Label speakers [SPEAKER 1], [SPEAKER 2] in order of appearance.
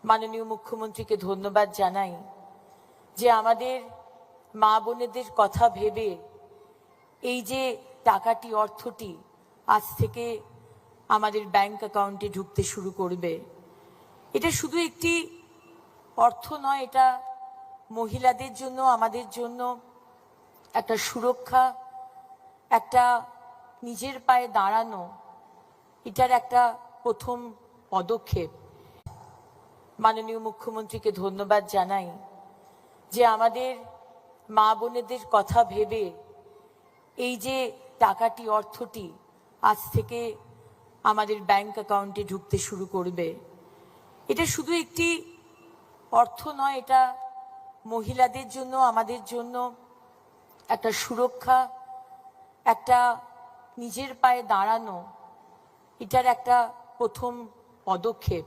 [SPEAKER 1] মাননীয় মুখ্যমন্ত্রীকে ধন্যবাদ জানাই যে আমাদের মা বোনেদের কথা ভেবে এই যে টাকাটি অর্থটি আজ থেকে আমাদের ব্যাংক অ্যাকাউন্টে ঢুকতে শুরু করবে। এটা শুধু একটি অর্থ নয়, এটা মহিলাদের জন্য, আমাদের জন্য একটা সুরক্ষা, একটা নিজের পায়ে দাঁড়ানো, এটার একটা প্রথম পদক্ষেপ। মাননীয় মুখ্যমন্ত্রীকে ধন্যবাদ জানাই যে আমাদের মা বোনেদের কথা ভেবে এই যে টাকাটি অর্থটি আজ থেকে আমাদের ব্যাংক অ্যাকাউন্টে ঢুকতে শুরু করবে। এটা শুধু একটি অর্থ নয়, এটা মহিলাদের জন্য, আমাদের জন্য একটা সুরক্ষা, একটা নিজের পায়ে দাঁড়ানো, এটার একটা প্রথম পদক্ষেপ।